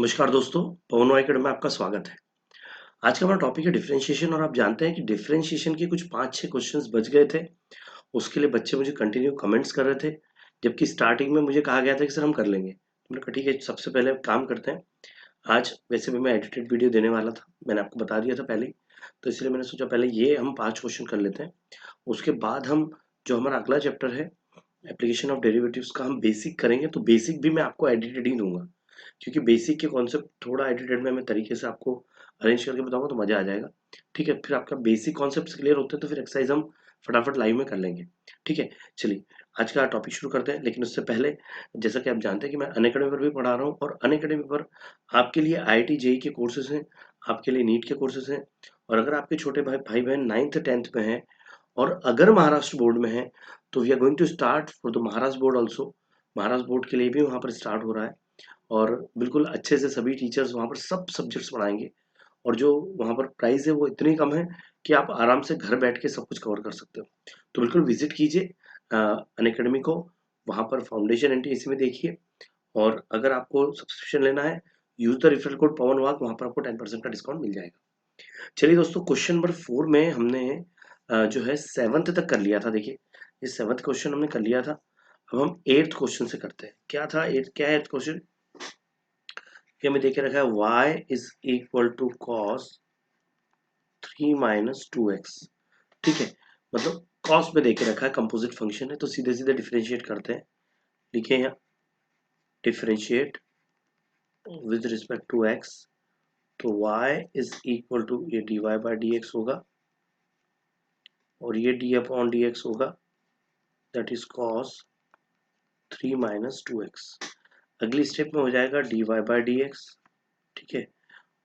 नमस्कार दोस्तों, पवन एकेडमी में आपका स्वागत है। आज का हमारा टॉपिक है डिफरेंशिएशन और आप जानते हैं कि डिफरेंशिएशन के कुछ 5-6 क्वेश्चंस बच गए थे। उसके लिए बच्चे मुझे कंटिन्यू कमेंट्स कर रहे थे, जबकि स्टार्टिंग में मुझे कहा गया था कि सर हम कर लेंगे। मैंने कहा ठीक है, सबसे पहले काम करते हैं। आज वैसे भी मैं एडिटेड वीडियो देने वाला था, मैंने आपको बता दिया था पहले ही, तो इसलिए मैंने सोचा पहले ये हम 5 क्वेश्चन कर लेते हैं। उसके बाद हम जो हमारा अगला चैप्टर है एप्लीकेशन ऑफ डेरिवेटिव्स का हम बेसिक करेंगे, तो बेसिक भी मैं आपको एडिटेड ही दूंगा, क्योंकि बेसिक के कॉन्सेप्ट थोड़ा एडिटेड में मैं तरीके से आपको अरेंज करके बताऊंगा तो मजा आ जाएगा। ठीक है, फिर आपका बेसिक कॉन्सेप्ट क्लियर होते हैं तो फिर एक्सरसाइज हम फटाफट लाइव में कर लेंगे। ठीक है, चलिए आज का टॉपिक शुरू करते हैं। लेकिन उससे पहले जैसा कि आप जानते हैं कि मैं अनअकैडमी पर भी पढ़ा रहा हूँ, और अनअकैडमी पर आपके लिए IIT जेई के कोर्सेज हैं, आपके लिए नीट के कोर्सेज हैं। और अगर आपके छोटे भाई बहन 9th 10th में हैं और अगर महाराष्ट्र बोर्ड में है, तो we are going to start for the Maharashtra board also. Maharashtra board के लिए भी वहाँ पर स्टार्ट हो रहा है, और बिल्कुल अच्छे से सभी टीचर्स वहाँ पर सब सब्जेक्ट्स पढ़ाएंगे। और जो वहाँ पर प्राइस है वो इतनी कम है कि आप आराम से घर बैठ के सब कुछ कवर कर सकते हो। तो बिल्कुल विजिट कीजिए अनअकैडमी को, वहाँ पर फाउंडेशन NTSC में देखिए। और अगर आपको सब्सक्रिप्शन लेना है, यूज द रेफरल कोड पवन वाग, वहाँ पर आपको 10% का डिस्काउंट मिल जाएगा। चलिए दोस्तों, क्वेश्चन नंबर 4 में हमने जो है 7th तक कर लिया था। देखिए, ये 7th क्वेश्चन हमने कर लिया था। अब हम 8th क्वेश्चन से करते हैं। क्या था 8, क्या है 8th क्वेश्चन? ये हमें देखे रखा है y is equal to cos 3 minus 2x। ठीक है, मतलब कॉस में देखे रखा है, कंपोजिट फंक्शन है, तो सीधे सीधे डिफरेंशिएट करते हैं। लिखिए यहाँ differentiate with respect to x, तो y इज इक्वल टू ये dy बाई dx होगा, और ये d अपॉन dx होगा, that is cos 3 minus 2x। अगली स्टेप में हो जाएगा dy बाई dx। ठीक है,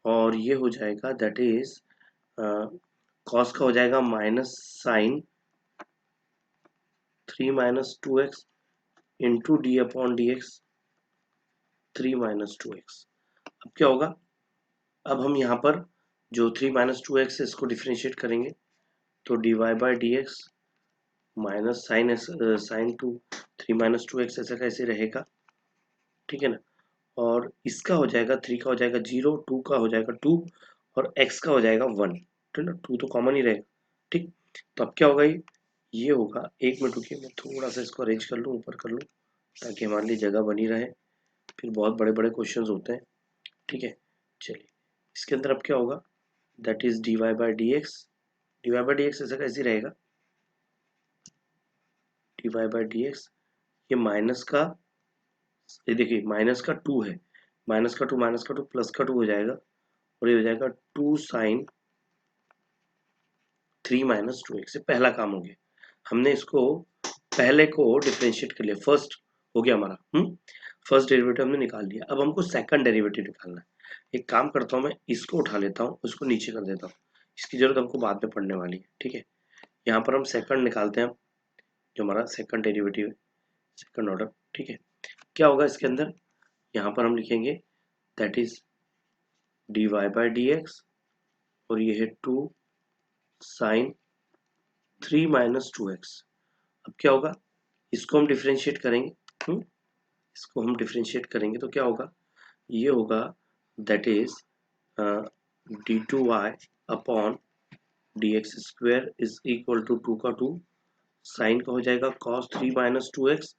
और ये हो जाएगा दैट इज कॉस का हो जाएगा minus sine 3 minus 2x into D upon D X 3 minus 2x। अब क्या होगा, अब हम यहाँ पर जो 3 माइनस 2x है इसको डिफ्रेंशिएट करेंगे, तो D Y by D X minus sine 3 minus 2x ऐसा कैसे रहेगा। ठीक है ना, और इसका हो जाएगा 3 का हो जाएगा 0, 2 का हो जाएगा 2, और x का हो जाएगा 1। ठीक है ना, 2 तो कॉमन ही रहेगा। ठीक, तो अब क्या होगा, ये होगा, एक मिनट रुकिए, मैं थोड़ा सा इसको अरेंज कर लूँ, ऊपर कर लूँ, ताकि हमारे लिए जगह बनी रहे, फिर बहुत बड़े बड़े क्वेश्चंस होते हैं। ठीक है, चलिए इसके अंदर अब क्या होगा, that is D Y by D X. D Y by D X ऐसा कैसे रहेगा, D Y by D X, ये माइनस का, ये देखिए माइनस का 2 है, माइनस का टू प्लस का 2 हो जाएगा, और ये हो जाएगा 2 साइन 3 माइनस 2x। से पहला काम हो गया, हमने इसको पहले को डिफरेंशिएट कर लिया, फर्स्ट हो गया हमारा। फर्स्ट डेरिवेटिव हमने निकाल लिया। अब हमको सेकंड डेरिवेटिव निकालना है। एक काम करता हूँ, मैं इसको उठा लेता हूँ, उसको नीचे कर देता हूँ, इसकी जरूरत हमको बाद में पड़ने वाली है। ठीक है, यहाँ पर हम सेकंड निकालते हैं, जो हमारा सेकंड डेरिवेटिव है, सेकंड ऑर्डर। ठीक है, क्या होगा इसके अंदर, यहाँ पर हम लिखेंगे that is D Y by D X, और ये है 2 साइन 3 माइनस 2x। अब क्या होगा, इसको हम डिफ्रेंशिएट करेंगे। इसको हम डिफ्रेंशिएट करेंगे तो क्या होगा, ये होगा that is D two Y upon D X square is equal to 2 का 2, साइन का हो जाएगा कॉस 3 माइनस 2x,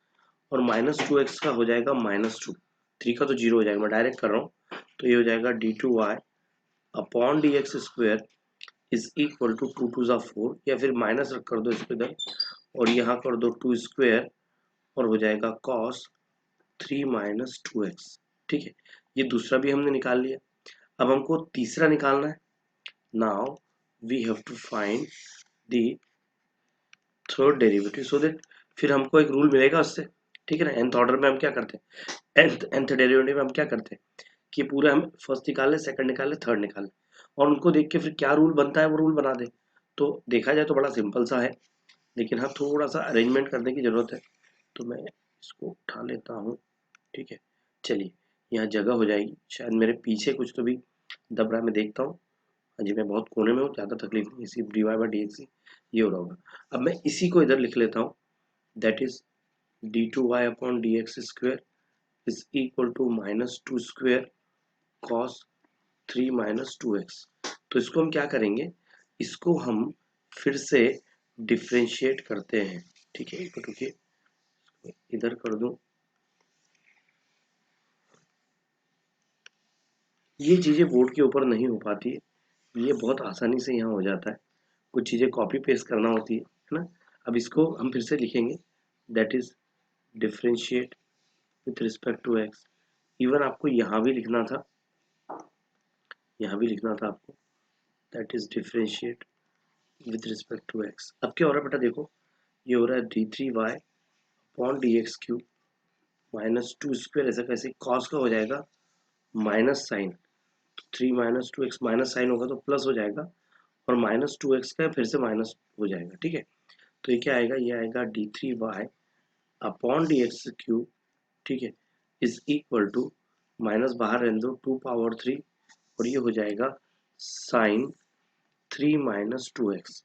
और माइनस 2x का हो जाएगा -2। 3 का तो 0 हो जाएगा, मैं डायरेक्ट कर रहा हूँ, तो ये हो जाएगा D two Y upon D X square is equal to 2 2 ज़ा 4, या फिर माइनस रख कर दो इसको इधर, और यहाँ कर दो 2 स्क्वेयर, और हो जाएगा कॉस 3 माइनस 2x। ठीक है, ये दूसरा भी हमने निकाल लिया। अब हमको तीसरा निकालना है। Now we have to find the third derivative, so that फिर हमको एक रूल मिलेगा उससे। ठीक है ना, nth ऑर्डर में हम क्या करते हैं, nth डेरिवेटिव में हम क्या करते हैं कि पूरा हम फर्स्ट निकाल ले, सेकंड निकाल ले, थर्ड निकाल ले, और उनको देख के फिर क्या रूल बनता है वो रूल बना दे। तो देखा जाए तो बड़ा सिंपल सा है, लेकिन हाँ थोड़ा सा अरेंजमेंट करने की जरूरत है। तो मैं इसको उठा लेता हूँ। ठीक है, चलिए यहाँ जगह हो जाएगी, शायद मेरे पीछे कुछ तो भी दब रहा है, मैं देखता हूँ। हाँ जी, मैं बहुत कोने में हूँ, ज़्यादा तकलीफ नहीं, सिर्फ D Y by D X ये हो रहा होगा। अब मैं इसी को इधर लिख लेता हूँ, that is D two Y upon D X square is equal to -2 square cos 3 minus 2x। तो इसको हम क्या करेंगे, इसको हम फिर से डिफ्रेंशिएट करते हैं। ठीक है, एक मिनट रुकिए, इधर कर दूं। ये चीजें बोर्ड के ऊपर नहीं हो पाती है, ये बहुत आसानी से यहाँ हो जाता है, कुछ चीजें कॉपी पेस्ट करना होती है ना। अब इसको हम फिर से लिखेंगे, that is differentiate with respect to X. Even आपको यहाँ भी लिखना था, यहाँ भी लिखना था आपको, that is differentiate with respect to X. अब क्या हो रहा है बेटा, देखो ये हो रहा है d3y upon dx cube minus 2 square, ऐसा कैसे, कॉस का हो जाएगा minus sine, 3 minus 2x, minus sine होगा तो प्लस हो जाएगा, और माइनस 2x का फिर से माइनस हो जाएगा। ठीक है, तो ये क्या आएगा, ये आएगा d3y अपॉन dx क्यूब, ठीक है, इज इक्वल टू, माइनस बाहर रहने दो, 2 पावर 3, और ये हो जाएगा साइन 3 माइनस 2x।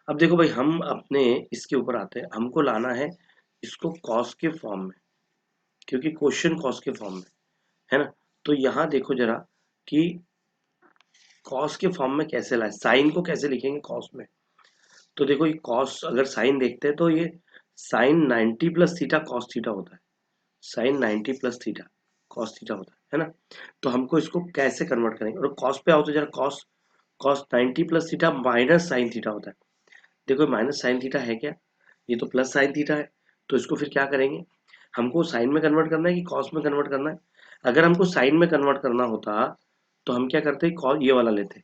अब देखो भाई, हम अपने इसके ऊपर आते हैं, हमको लाना है इसको कॉस के फॉर्म में, क्योंकि क्वेश्चन कॉस के फॉर्म में है ना। तो यहाँ देखो जरा कि कॉस के फॉर्म में कैसे लाए, साइन को कैसे लिखेंगे कॉस में। तो देखो ये कॉस, अगर साइन देखते हैं तो ये sine 90 plus theta cos theta होता है, sine 90 plus theta cos theta होता है ना। तो हमको इसको कैसे कन्वर्ट करेंगे, और कॉस पे आओ तो जरा, cos cos 90 plus theta minus sine theta होता है। देखो माइनस साइन थीटा है क्या, ये तो प्लस साइन थीटा है, तो इसको फिर क्या करेंगे, हमको साइन में कन्वर्ट करना है कि कॉस में कन्वर्ट करना है। अगर हमको साइन में कन्वर्ट करना होता तो हम क्या करते, ये वाला लेते,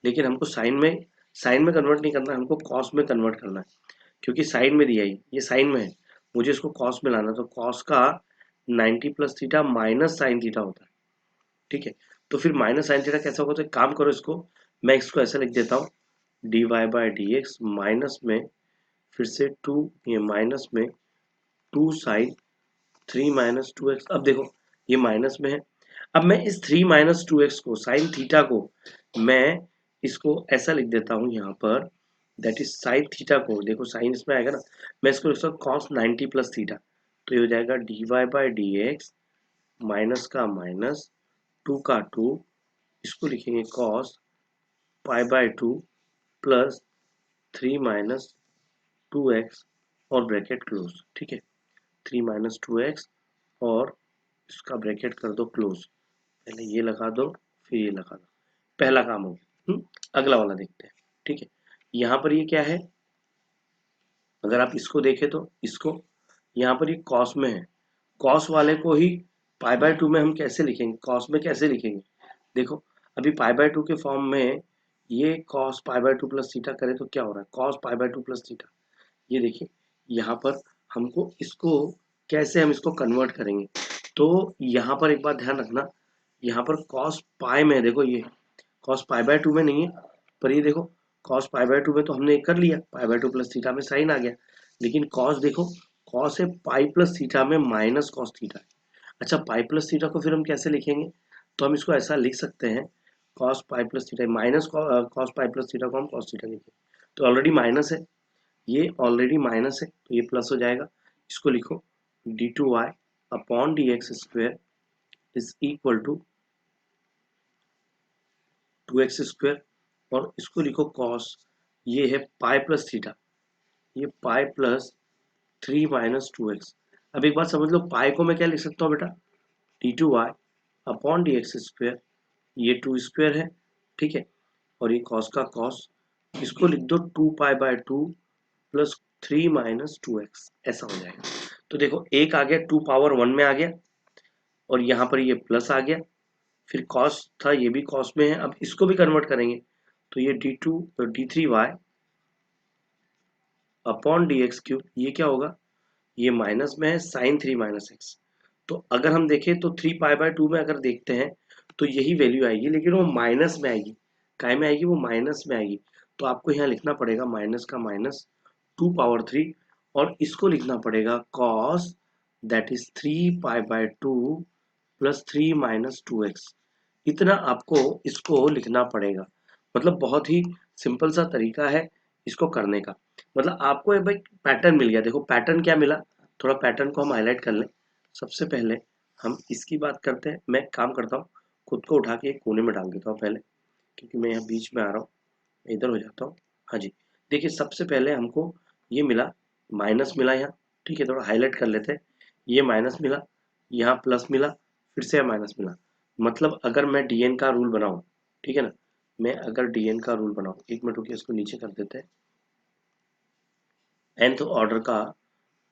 लेकिन हमको साइन में कन्वर्ट नहीं करना, हमको कॉस में कन्वर्ट करना है, क्योंकि साइन में दिया ही, ये साइन में है, मुझे इसको कॉस में लाना, तो कॉस का 90 plus theta minus sine theta होता है। ठीक है, तो फिर माइनस साइन थीटा कैसा होगा, तो एक काम करो, इसको मैं इसको ऐसा लिख देता हूँ, D Y by D X minus में फिर से 2, ये माइनस में 2 साइन 3 माइनस 2x। अब देखो ये माइनस में है, अब मैं इस 3 माइनस 2x को, साइन थीटा को, मैं इसको ऐसा लिख देता हूँ यहाँ पर, दैट इज साइन थीटा को, देखो साइन इसमें आएगा ना, मैं इसको लिखता हूँ कॉस 90 प्लस थीटा, तो ये हो जाएगा D Y by D X minus का माइनस 2 का 2, इसको लिखेंगे cos pi by 2 plus 3 minus 2x और ब्रैकेट क्लोज। ठीक है, 3 माइनस 2x और इसका ब्रैकेट कर दो क्लोज, पहले ये लगा दो फिर ये लगा दो, पहला काम हो गया। अगला वाला देखते हैं। ठीक है, यहाँ पर ये क्या है, अगर आप इसको देखें तो इसको, यहाँ पर ये कॉस में है, कॉस वाले को ही पाई बाय 2 में हम कैसे लिखेंगे, कॉस में कैसे लिखेंगे, देखो अभी पाई बाय 2 के फॉर्म में ये cos pi by 2 plus theta करे तो क्या हो रहा है, cos pi by 2 plus theta. ये देखिए यहाँ पर हमको इसको कैसे हम इसको कन्वर्ट करेंगे, तो यहाँ पर एक बात ध्यान रखना, यहाँ पर कॉस पाई में, देखो ये कॉस पाई बाय 2 में नहीं है, पर ये देखो कॉस पाई बाय 2 में तो हमने कर लिया, पाई बाय 2 प्लस थीटा में साइन आ गया, लेकिन कॉस देखो, कॉस है पाई प्लस थीटा में माइनस कॉस थीटा है। अच्छा, पाई प्लस थीटा को फिर हम कैसे लिखेंगे, तो हम इसको ऐसा लिख सकते हैं, cos pi plus theta minus cos pi plus theta को हम कॉस थीटा लिखेंगे, तो ऑलरेडी माइनस है, ये ऑलरेडी माइनस है तो ये प्लस हो जाएगा, इसको लिखो d2y upon dx square is equal to 2x square, और इसको लिखो कॉस, ये है पाई प्लस थीटा, ये पाई प्लस 3 माइनस 2x। अब एक बात समझ लो, पाई को मैं क्या लिख सकता हूँ बेटा, d2y अपॉन dx स्क्वायर, ये 2 स्क्वायर है, ठीक है, और ये कॉस का कॉस, इसको लिख दो 2 pi by 2 plus 3 minus 2x, ऐसा हो जाएगा। तो देखो एक आ गया, 2 पावर 1 में आ गया, और यहाँ पर ये प्लस आ गया, फिर कॉस था ये भी कॉस में है, अब इसको भी कन्वर्ट करेंगे, तो ये d2 तो d3y अपॉन dx क्यूब, ये क्या होगा, ये माइनस में है साइन 3 माइनस एक्स। तो अगर हम देखें तो 3 पाई बाय 2 में अगर देखते हैं तो यही वैल्यू आएगी, लेकिन वो माइनस में आएगी, काय में आएगी, वो माइनस में आएगी, तो आपको यहाँ लिखना पड़ेगा माइनस का माइनस 2 पावर 3, और इसको लिखना पड़ेगा cos, that is 3 pi by 2 plus 3 minus 2x। इतना आपको इसको लिखना पड़ेगा, मतलब बहुत ही सिंपल सा तरीका है इसको करने का, मतलब आपको एक भाई पैटर्न मिल गया। देखो पैटर्न क्या मिला, थोड़ा पैटर्न को हम हाईलाइट कर लें। सबसे पहले हम इसकी बात करते हैं, मैं काम करता हूँ, खुद को उठा के एक कोने में डाल देता हूँ पहले, क्योंकि मैं यहाँ बीच में आ रहा हूँ, इधर हो जाता हूँ। हाँ जी, देखिए सबसे पहले हमको ये मिला, माइनस मिला यहाँ, ठीक है, थोड़ा हाईलाइट कर लेते हैं। ये माइनस मिला, यहाँ प्लस मिला, फिर से माइनस मिला। मतलब अगर मैं डीएन का रूल बनाऊँ, ठीक है ना, मैं अगर डीएन का रूल बनाऊँ, एक मिनट रुकिए, इसको नीचे कर देते हैं। nth ऑर्डर का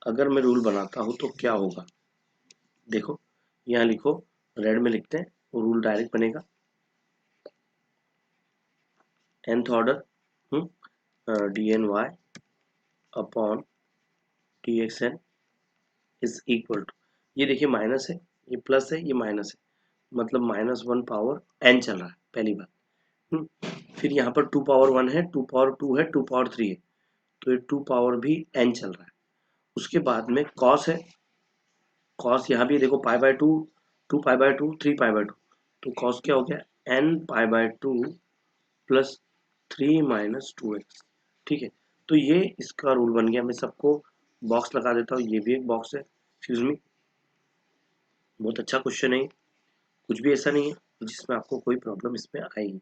अगर मैं रूल बनाता हूँ तो क्या होगा, देखो यहाँ लिखो, रेड में लिखते हैं, वो रूल डायरेक्ट बनेगा। nth order D N Y upon D X N is equal to, ये देखिए माइनस है, ये प्लस है, ये माइनस है, मतलब -1 पावर n चल रहा है पहली बार। फिर यहाँ पर 2 पावर 1 है, 2 पावर 2 है, 2 पावर 3 है, तो ये 2 पावर भी n चल रहा है। उसके बाद में cos है, cos यहाँ भी देखो pi by 2, 2 pi by 2, 3 pi by 2, तो cos क्या हो गया, n pi by 2 plus 3 minus 2x, ठीक है। तो ये इसका रूल बन गया। मैं सबको बॉक्स लगा देता हूँ, ये भी एक बॉक्स है, एक्सक्यूज मी। बहुत अच्छा क्वेश्चन है, कुछ भी ऐसा नहीं है जिसमें आपको कोई प्रॉब्लम इसमें आएगी,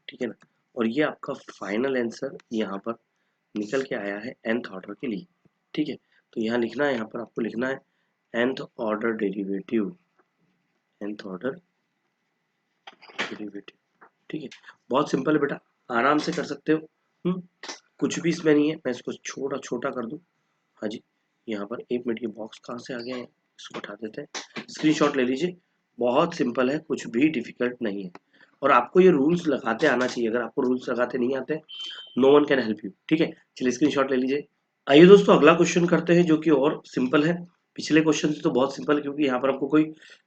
ठीक है ना। और ये आपका फाइनल आंसर यहाँ पर निकल के आया है nth ऑर्डर के लिए, ठीक है। तो यहाँ लिखना है, यहाँ पर आपको लिखना है nth order derivative, nth order derivative, ठीक है। बहुत सिंपल है बेटा, आराम से कर सकते हो। कुछ भी इसमें नहीं है। मैं इसको छोटा छोटा कर दूं, हाँ जी, यहाँ पर एक मिनट, ये बॉक्स कहाँ से आ गया है, इसको उठा देते हैं, स्क्रीनशॉट ले लीजिए। बहुत सिंपल है, कुछ भी डिफिकल्ट नहीं है। और आपको ये रूल्स लगाते आना चाहिए, अगर आपको रूल्स लगाते नहीं आते, no one can help you, ठीक है। चलिए स्क्रीनशॉट ले लीजिए। आइए दोस्तों, अगला क्वेश्चन करते हैं जो कि और सिंपल है। पिछले क्वेश्चन से तो बहुत सिंपल है, क्योंकि यहाँ पर आपको कोई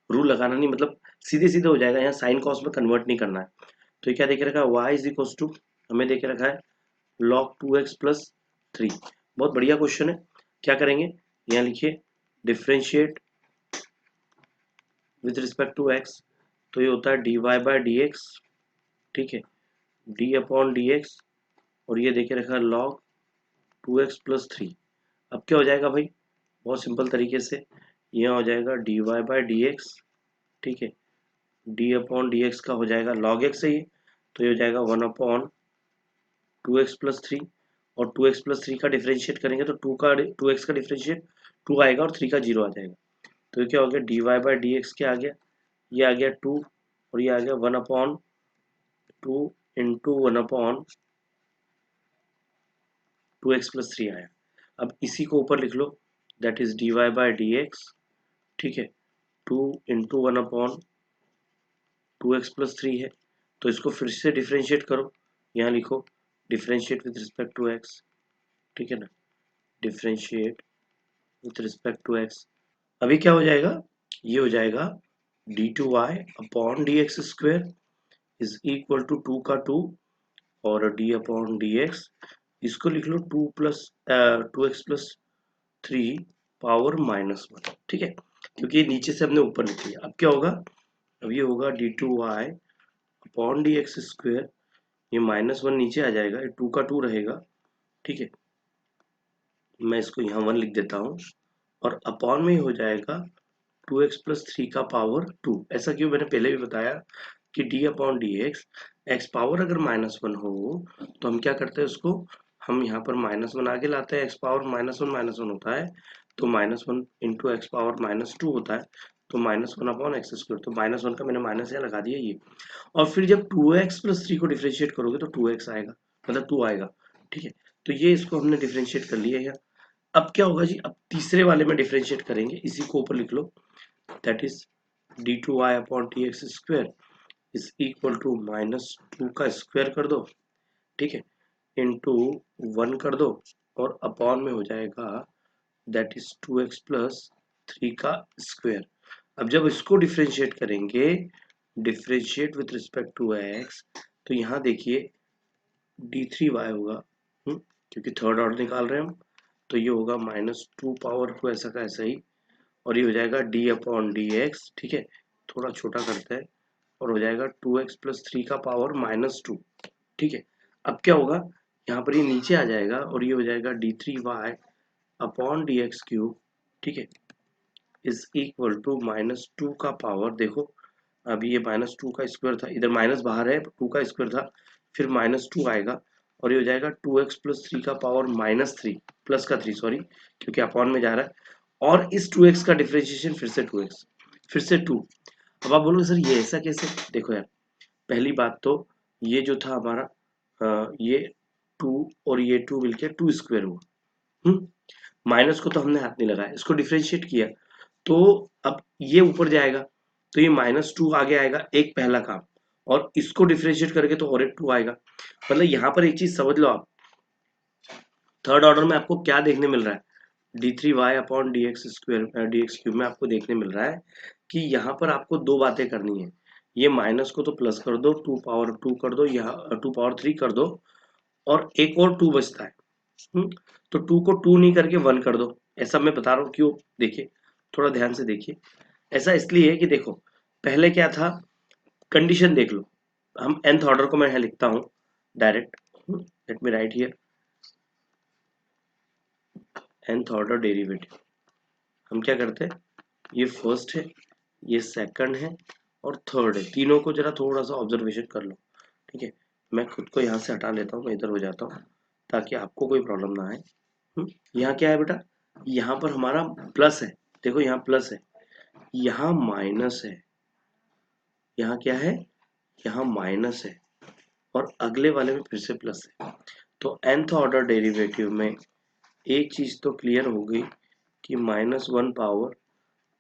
रूल लगाना नहीं, मतलब सीधे सीधे हो जाएगा, यहाँ साइन कॉस में कन्वर्ट नहीं करना है। तो ये क्या देखे रखा है, y इज इक्वल टू, हमें देखे रखा है log 2x प्लस 3। बहुत बढ़िया क्वेश्चन है। क्या करेंगे, यहाँ लिखिए differentiate with respect to x, तो ये होता है dy बाय dx, ठीक है, d अपॉन dx, और ये देखे रखा है log 2x प्लस 3। अब क्या हो जाएगा भाई, बहुत सिंपल तरीके से यहाँ हो जाएगा dy बाय dx, ठीक है, d अपॉन dx का हो जाएगा log x है ये, तो ये हो जाएगा 1 अपॉन 2x प्लस 3, और 2x प्लस 3 का डिफरेंशिएट करेंगे तो 2x का डिफरेंशिएट 2 आएगा और 3 का 0 आ जाएगा। तो ये क्या हो गया, dy बाय dx क्या आ गया, ये आ गया 2, और ये आ गया 1 upon 2 into 1 upon 2x plus 3 आया। अब इसी को ऊपर लिख लो, that is dy by dx, ठीक है, 2 इंटू 1 अपॉन 2x प्लस 3 है, तो इसको फिर से डिफरेंशिएट करो, यहाँ लिखो differentiate with respect to x, ठीक है ना, differentiate with respect to x। अभी क्या हो जाएगा, ये हो जाएगा d2y upon D X square is equal to 2 का 2 और d अपॉन डी एक्स, इसको लिख लो 2x प्लस 3 पावर -1, ठीक है, क्योंकि नीचे से हमने ऊपर लिख लिया। अब क्या होगा, अब ये होगा d2y upon D X square, ये -1 नीचे आ जाएगा, ये 2 का 2 रहेगा, ठीक है, मैं इसको यहाँ 1 लिख देता हूँ, और अपॉन में हो जाएगा 2x प्लस 3 का पावर 2। ऐसा क्यों, मैंने पहले भी बताया कि d upon D X power अगर -1 हो तो हम क्या करते हैं, उसको हम यहाँ पर -1 आगे लाते हैं, x पावर -1 होता है, तो -1 इंटू एक्स पावर -2 होता है, तो -1 अपॉन एक्स स्क्वायर, तो -1 का मैंने माइनस यहाँ लगा दिया ये। और फिर जब 2x प्लस 3 को डिफ्रेंशिएट करोगे तो 2x आएगा, मतलब 2 आएगा, ठीक है। तो ये इसको हमने डिफ्रेंशिएट कर लिया है। अब क्या होगा जी, अब तीसरे वाले में डिफ्रेंशिएट करेंगे, इसी को ऊपर लिख लो, that is d2y upon D X square is equal to -2 का स्क्वायर कर दो, ठीक है, इंटू 1 कर दो, और अपॉन में हो जाएगा दैट इज 2x प्लस 3 का स्क्वायर। अब जब इसको डिफ्रेंशिएट करेंगे, differentiate with respect to x, तो यहाँ देखिए d3y होगा, क्योंकि थर्ड ऑर्डर निकाल रहे हैं हम, तो ये होगा -2 पावर को ऐसा का ऐसा ही, और ये हो जाएगा d अपॉन डी एक्स, ठीक है, थोड़ा छोटा करते हैं, और हो जाएगा 2x प्लस 3 का पावर -2, ठीक है। अब क्या होगा, यहाँ पर ये नीचे आ जाएगा, और ये हो जाएगा d3y upon D X cube, ठीक है, इज इक्वल टू -2 का पावर, देखो अभी ये -2 का स्क्वायर था, इधर माइनस बाहर है, 2 का स्क्वायर था, फिर -2 आएगा और ये हो जाएगा 2x प्लस 3 का पावर -3 प्लस का 3 सॉरी, क्योंकि अपॉन में जा रहा है। और इस 2x का डिफरेंशिएशन फिर से 2x, फिर से 2। अब आप बोलोगे सर ये ऐसा कैसे? देखो यार, पहली बात तो ये जो था हमारा ये 2 और ये 2 मिलके 2 स्क्वायर हुआ। माइनस को तो हमने हाथ नहीं लगाया, इसको डिफरेंशिएट किया तो अब ये ऊपर जाएगा, तो ये -2 आगे आएगा, एक पहला काम। और इसको डिफरेंशिएट करके तो और एक 2 आएगा। मतलब यहाँ पर एक चीज समझ लो आप, थर्ड ऑर्डर में आपको क्या देखने मिल रहा है, d3y upon dx square dx cube में आपको देखने मिल रहा है कि यहाँ पर आपको दो बातें करनी है। ये माइनस को तो प्लस कर दो, 2 पावर 2 कर दो, यहाँ 2 पावर 3 कर दो, और एक और 2 बचता है। तो 2 को 2 नहीं करके 1 कर दो। ऐसा मैं बता रहा हूँ क्यों, देखिए थोड़ा ध्यान से देखिए। ऐसा इसलिए है कि देखो पहले क्या था, कंडीशन देख लो। हम nth ऑर्डर को मैं यहाँ लिखता हूँ direct, let me right here nth order derivative. हम क्या करते हैं, ये फर्स्ट है, ये सेकंड है और थर्ड है, तीनों को जरा थोड़ा सा ऑब्जर्वेशन कर लो। ठीक है, मैं खुद को यहाँ से हटा लेता हूँ, मैं इधर हो जाता हूँ ताकि आपको कोई प्रॉब्लम ना आए। यहाँ क्या है बेटा, यहाँ पर हमारा प्लस है, देखो यहाँ प्लस है, यहाँ माइनस है, यहाँ क्या है, यहाँ माइनस है, और अगले वाले में फिर से प्लस है। तो nth ऑर्डर डेरिवेटिव में एक चीज तो क्लियर हो गई कि -1 पावर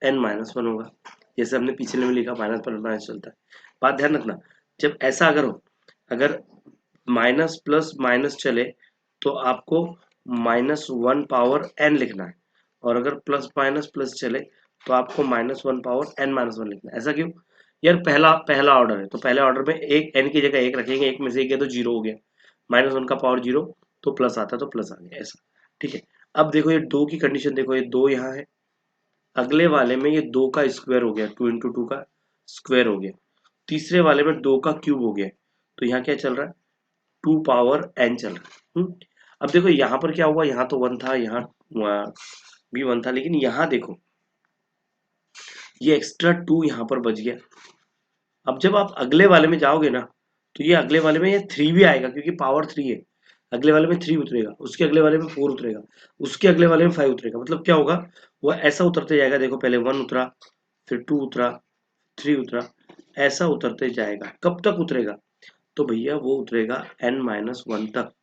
n-1 होगा, जैसे हमने पिछले में लिखा माइनस पर माइनस चलता है। बात ध्यान रखना, जब ऐसा अगर हो, अगर माइनस प्लस माइनस चले तो आपको -1 पावर n लिखना है, और अगर प्लस माइनस प्लस चले तो आपको -1 पावर n-1 लिखना है। ऐसा क्यों यार, पहला पहला ऑर्डर है तो पहले ऑर्डर में एक n की जगह एक रखेंगे, एक में से एक गया तो जीरो हो गया, -1 का पावर जीरो, तो प्लस आता तो प्लस आ गया, ऐसा। ठीक है, अब देखो ये दो की कंडीशन देखो, ये दो यहाँ है, अगले वाले में ये दो का स्क्वायर हो गया, 2 इंटू 2 का स्क्वायर हो गया, तीसरे वाले में दो का क्यूब हो गया, तो यहाँ क्या चल रहा है, 2 पावर n चल रहा है। अब देखो यहाँ पर क्या हुआ, यहाँ तो 1 था, यहाँ भी 1 था, लेकिन यहाँ देखो ये एक्स्ट्रा 2 यहाँ पर बच गया। अब जब आप अगले वाले में जाओगे ना, तो ये अगले वाले में ये 3 भी आएगा, क्योंकि पावर 3 है, अगले वाले में 3 उतरेगा, उसके अगले वाले में 4 उतरेगा, उसके अगले वाले में 5 उतरेगा। मतलब क्या होगा, वो ऐसा उतरते जाएगा, देखो पहले 1 उतरा, फिर 2 उतरा, 3 उतरा, ऐसा उतरते जाएगा। कब तक उतरेगा, तो भैया वो उतरेगा n-1 तक,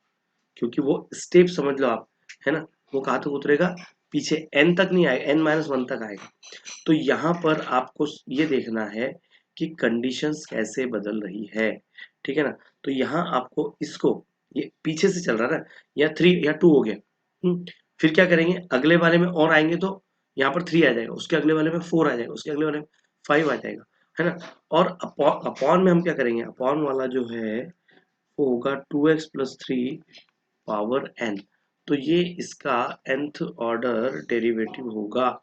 क्योंकि वो स्टेप समझ लो आप, है ना, वो कहाँ तक उतरेगा, पीछे n तक नहीं आएगा, n-1 तक आएगा। तो यहाँ पर आपको ये देखना है कि कंडीशंस कैसे बदल रही है, ठीक है ना। तो यहाँ आपको इसको, ये पीछे से चल रहा है ना, या 3 या 2 हो गया, फिर क्या करेंगे, अगले वाले में और आएंगे तो यहाँ पर 3 आ जाएगा, उसके अगले वाले में 4 आ जाएगा, उसके अगले वाले में 5 आ जाएगा, है ना। और अपॉन में हम क्या करेंगे, अपॉन वाला जो है वो होगा 2x प्लस 3 पावर n, तो ये इसका nth ऑर्डर डेरिवेटिव होगा,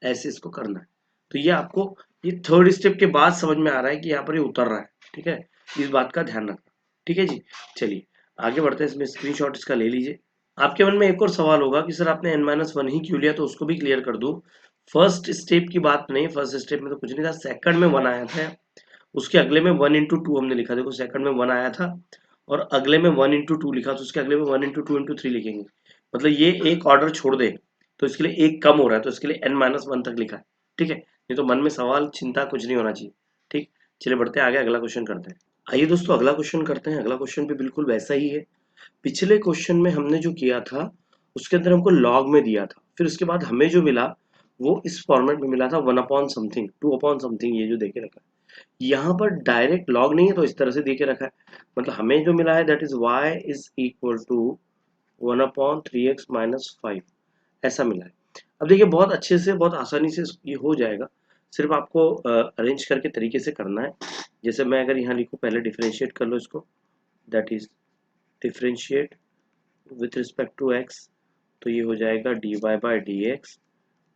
ऐसे इसको करना है। तो ये आपको, ये थर्ड स्टेप के बाद समझ में आ रहा है कि यहाँ पर ये उतर रहा है, ठीक है, इस बात का ध्यान रखना, ठीक है जी। चलिए आगे बढ़ते हैं, इसमें स्क्रीनशॉट इसका ले लीजिए। आपके मन में एक और सवाल होगा कि सर आपने n-1 ही क्यों लिया, तो उसको भी क्लियर कर दूं। फर्स्ट स्टेप की बात नहीं, फर्स्ट स्टेप में तो कुछ नहीं था, सेकंड में 1 आया था, उसके अगले में 1 इंटू 2 हमने लिखा, देखो सेकंड में 1 आया था और अगले में 1 इंटू 2 लिखा, तो उसके अगले में 1 इंटू 2 इंटू 3 लिखेंगे। मतलब ये एक ऑर्डर छोड़ दे तो इसके लिए एक कम हो रहा है, तो इसके लिए n-1 तक लिखा है, ठीक है। नहीं तो मन में सवाल चिंता कुछ नहीं होना चाहिए, ठीक। चलिए बढ़ते हैं आगे, अगला क्वेश्चन करते हैं। आइए दोस्तों अगला क्वेश्चन करते हैं। अगला क्वेश्चन भी बिल्कुल वैसा ही है, पिछले क्वेश्चन में हमने जो किया था उसके अंदर हमको लॉग में दिया था, फिर उसके बाद हमें जो मिला वो इस फॉर्मेट में मिला था, 1 अपॉन समथिंग, 2 अपॉन समथिंग, ये जो देखे रखा है। यहाँ पर डायरेक्ट लॉग नहीं है तो इस तरह से देके रखा है, मतलब हमें जो मिला है that is y is equal to 1 upon 3x minus 5, ऐसा मिला है। अब देखिए बहुत अच्छे से, बहुत आसानी से ये हो जाएगा, सिर्फ आपको अरेंज करके तरीके से करना है। जैसे मैं अगर यहाँ लिखूँ, पहले डिफरेंशिएट कर लो इसको, that is differentiate with respect to x, तो ये हो जाएगा dy बाई डी एक्स,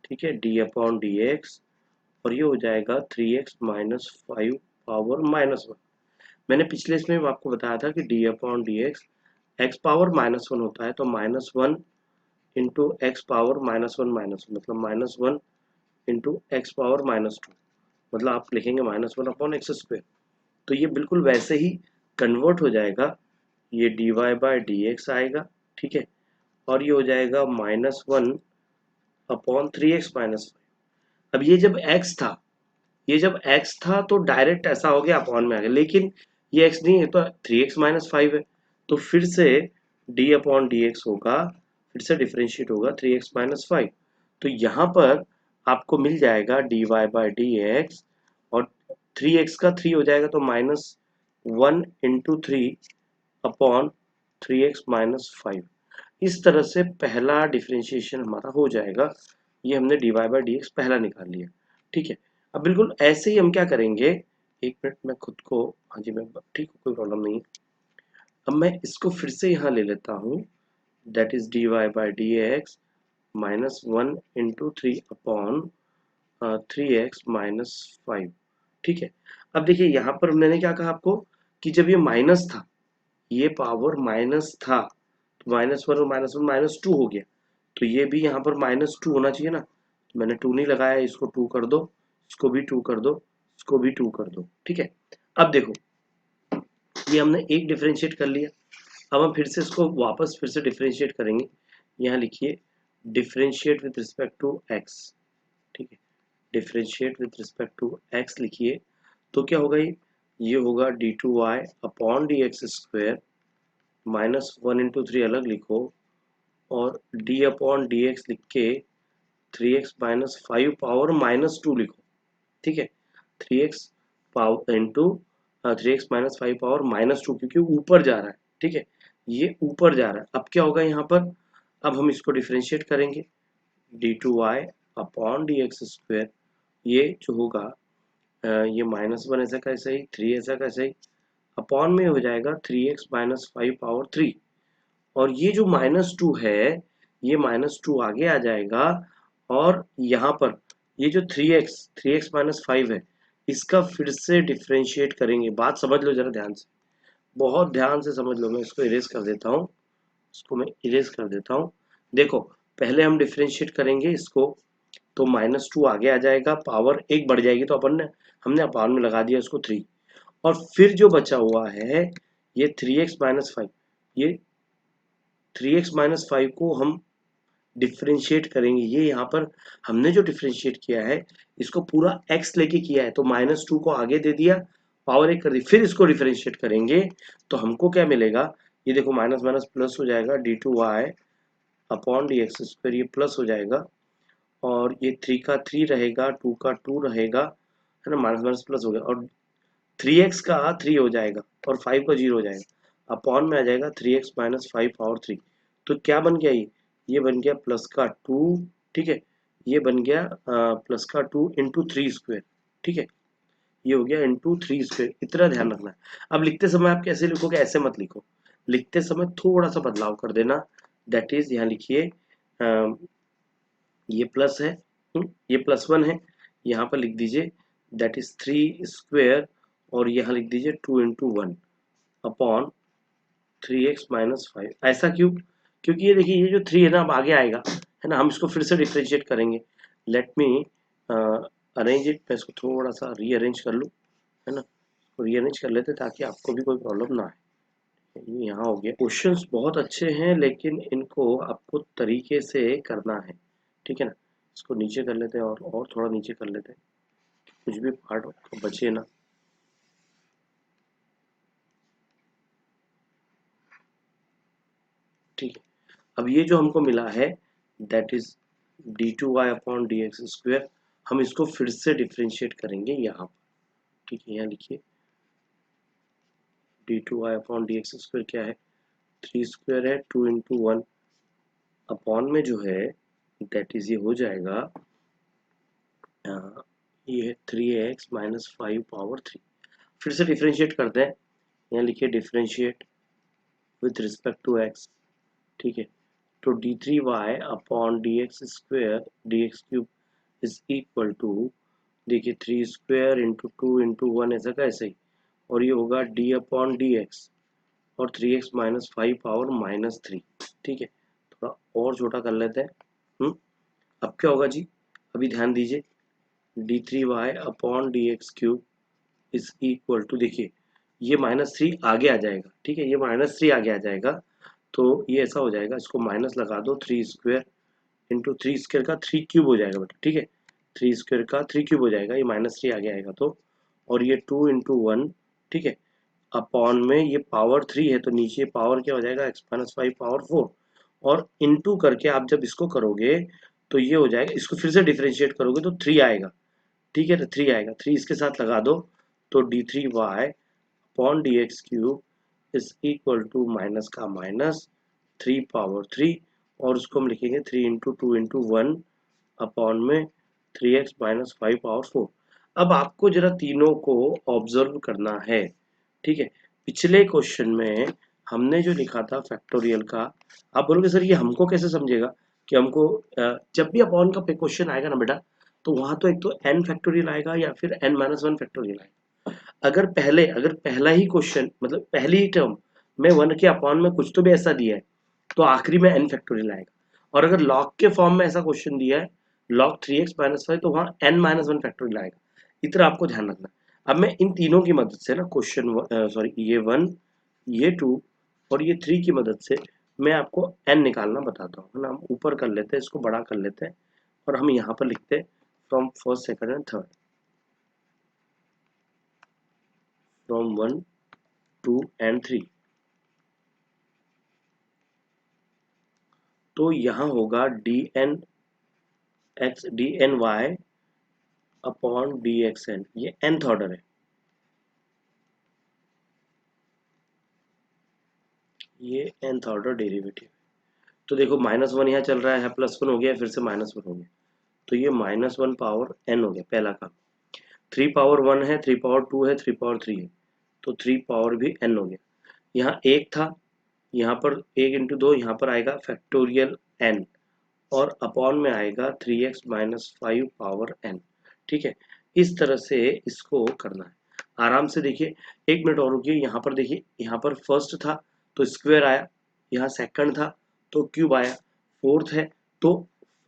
ठीक है, d अपॉन डी एक्स, और ये हो जाएगा 3x माइनस 5 पावर -1। मैंने पिछले इसमें भी आपको बताया था कि d upon D x x power -1 होता है, तो -1 इंटू एक्स पावर -1 मतलब -1 इंटू एक्स पावर -2, मतलब आप लिखेंगे -1/x²। तो ये बिल्कुल वैसे ही कन्वर्ट हो जाएगा, ये dy/dx आएगा, ठीक है, और ये हो जाएगा -1/3x-5। अब ये जब x था, तो डायरेक्ट ऐसा हो गया अपॉन में आ गया, लेकिन ये x नहीं है तो 3x-5 है, तो फिर से d/dx होगा, फिर से डिफरेंशिएट होगा 3x-5। तो यहाँ पर आपको मिल जाएगा dy/dx, और 3x का 3 हो जाएगा तो -1/3/3x-5। इस तरह से पहला डिफरेंशिएशन हमारा हो जाएगा। ये हमने dy/dx पहला निकाल लिया, ठीक है। अब बिल्कुल ऐसे ही हम क्या करेंगे, एक मिनट मैं खुद को, हाँ जी मैं ठीक हूँ, कोई प्रॉब्लम नहीं है। अब मैं इसको फिर से यहाँ ले लेता हूँ, दैट इज dy/dx -1/3/3x-5, ठीक है। अब देखिए यहाँ पर मैंने क्या कहा आपको, कि जब ये माइनस था, ये पावर माइनस था, तो -1 और -1 -2 हो गया, तो ये भी यहाँ पर -2 होना चाहिए ना। तो मैंने 2 नहीं लगाया, इसको 2 कर दो, इसको भी 2 कर दो, इसको भी 2 कर दो, ठीक है। अब देखो, ये हमने एक डिफरेंशिएट कर लिया। अब हम फिर से इसको वापस फिर से डिफरेंशिएट करेंगे। यहाँ लिखिए differentiate with respect to X, ठीक है, differentiate with respect to X लिखिए, तो क्या होगा, ये होगा d2y/dx², -1/3 अलग लिखो, और d/dx लिख के 3x-5 पावर -2 लिखो, ठीक है। 3x power into 3x-5 power -2, क्योंकि ऊपर जा रहा है, ठीक है, ये ऊपर जा रहा है। अब क्या होगा यहाँ पर, अब हम इसको डिफरेंशिएट करेंगे, d2y/dx², ये जो होगा ये -1 ऐसा कैसे ही, 3 ऐसा कैसे ही, अपॉन में हो जाएगा 3x-5 पावर 3, और ये जो -2 है, ये -2 आगे आ जाएगा, और यहाँ पर ये जो 3x-5 है, इसका फिर से डिफरेंशिएट करेंगे। बात समझ लो जरा ध्यान से, बहुत ध्यान से समझ लो। मैं इसको इरेज कर देता हूँ, देखो, पहले हम डिफरेंशिएट करेंगे इसको, तो -2 आगे आ जाएगा, पावर 1 बढ़ जाएगी, तो हमने अपान में लगा दिया इसको 3, और फिर जो बचा हुआ है ये 3x-5, ये 3x-5 को हम डिफरेंशिएट करेंगे। ये यहाँ पर हमने जो डिफरेंशिएट किया है, इसको पूरा x लेके किया है, तो -2 को आगे दे दिया, पावर 1 कर दी, फिर इसको डिफरेंशिएट करेंगे, तो हमको क्या मिलेगा, ये देखो माइनस माइनस प्लस हो जाएगा, d2y/dx², ये प्लस हो जाएगा, और ये 3 का 3 रहेगा, 2 का 2 रहेगा, है ना, माइनस माइनस प्लस हो गया, और 3x का 3 हो जाएगा, और 5 का 0 हो जाएगा, अपॉन में आ जाएगा 3x-5 पावर 3। तो क्या बन गया, ये बन गया प्लस का 2, ठीक है, ये बन गया प्लस का 2 इंटू 3², ठीक है, ये हो गया इंटू 3²। इतना ध्यान रखना है। अब लिखते समय आप कैसे लिखोगे, ऐसे मत लिखो, लिखते समय थोड़ा सा बदलाव कर देना, दैट इज यहाँ लिखिए ये प्लस है, ये +1 है, यहाँ पर लिख दीजिए दैट इज 3², और यहाँ लिख दीजिए 2 इंटू 1 अपॉन 3x-5। ऐसा क्यों, क्योंकि ये देखिए, ये जो 3 है ना, अब आगे आएगा, है ना, हम इसको फिर से डिफरेंशिएट करेंगे। लेट मी अरेंज इट, मैं इसको थोड़ा सा रीअरेंज कर लूँ, है ना, रीअरेंज कर लेते ताकि आपको भी कोई प्रॉब्लम ना आए। ये यहाँ हो गया। क्वेश्चंस बहुत अच्छे हैं, लेकिन इनको आपको तरीके से करना है, ठीक है ना। इसको नीचे कर लेते हैं, और थोड़ा नीचे कर लेते हैं, कुछ भी पार्ट बचे ना। ठीक है, अब ये जो हमको मिला है, दैट इज d2y/dx², हम इसको फिर से डिफरेंशिएट करेंगे यहाँ पर, ठीक है। यहाँ लिखिए d2y/dx² क्या है, 3² है, 2 इंटू 1 अपॉन में जो है, दैट इज ये हो जाएगा ये है 3x-5 पावर 3। फिर से डिफरेंशिएट करते हैं, यहाँ लिखिए differentiate with respect to x, ठीक है, तो d3y/dx² इज इक्वल टू, देखिए 3² इंटू 2 इंटू 1 ऐसा कैसे, और ये होगा d/dx, और 3x-5 पावर -3, ठीक है। थोड़ा और छोटा कर लेते हैं। अब क्या होगा जी, अभी ध्यान दीजिए, d3y upon D X cube is equal to, देखिए ये -3 आगे आ जाएगा, ठीक है, ये -3 आगे आ जाएगा, तो ये ऐसा हो जाएगा, इसको माइनस लगा दो, 3 स्क्वायर इंटू 3 स्क्वायर का 3 क्यूब हो जाएगा बेटा, ठीक है, 3 स्क्वायर का 3 क्यूब हो जाएगा, ये -3 आगे आएगा तो, और ये 2 इंटू 1, ठीक है, अपॉन में ये पावर 3 है तो नीचे पावर क्या हो जाएगा, x-5 पावर 4, और इनटू करके आप जब इसको करोगे तो ये हो जाएगा, इसको फिर से डिफरेंशिएट करोगे तो 3 आएगा, ठीक है, तो 3 आएगा, 3 इसके साथ लगा दो तो d3y upon D X cube is equal to minus का माइनस 3 पावर 3, और उसको हम लिखेंगे 3 इंटू 2 इंटू 1 अपॉन में 3x माइनस 5 पावर 4। अब आपको जरा तीनों को ऑब्जर्व करना है, ठीक है, पिछले क्वेश्चन में हमने जो लिखा था फैक्टोरियल का, आप बोलोगे सर ये हमको कैसे समझेगा कि हमको, जब भी अपॉन का क्वेश्चन आएगा ना बेटा, तो वहां तो एक तो n फैक्टोरियल आएगा या फिर n-1 फैक्टोरियल आएगा। अगर पहला ही क्वेश्चन मतलब पहली ही टर्म में 1 के अपॉन में कुछ तो भी ऐसा दिया है तो आखिरी में n फैक्टोरियल आएगा, और अगर लॉग के फॉर्म में ऐसा क्वेश्चन दिया है log 3x-5 तो वहाँ n-1 फैक्टोरियल आएगा, इतना आपको ध्यान रखना। अब मैं इन तीनों की मदद से ना क्वेश्चन सॉरी ये 1 ये 2 और ये 3 की मदद से मैं आपको n निकालना बताता हूँ, है ना, हम ऊपर कर लेते हैं, इसको बड़ा कर लेते हैं और हम यहाँ पर लिखते हैं from first second and third, from 1 2 and 3। तो यहाँ होगा D N Y upon D X N, ये nth ऑर्डर है, ये nth ऑर्डर डेरिवेटिव। तो देखो -1 यहाँ चल रहा है, +1 हो गया, फिर से -1 हो गया, तो ये -1 पावर n हो गया पहला काम। 3 पावर 1 है, 3 पावर 2 है, 3 पावर 3 है, तो 3 पावर भी n हो गया। यहाँ एक था, यहाँ पर 1 इंटू 2 यहाँ पर आएगा फैक्टोरियल n, और अपॉन में आएगा 3x माइनस 5 पावर n, ठीक है, इस तरह से इसको करना है। आराम से देखिए, 1 मिनट और रुकिए, यहाँ पर देखिए, यहाँ पर फर्स्ट था तो स्क्वायर आया, यहाँ सेकंड था तो क्यूब आया, फोर्थ है तो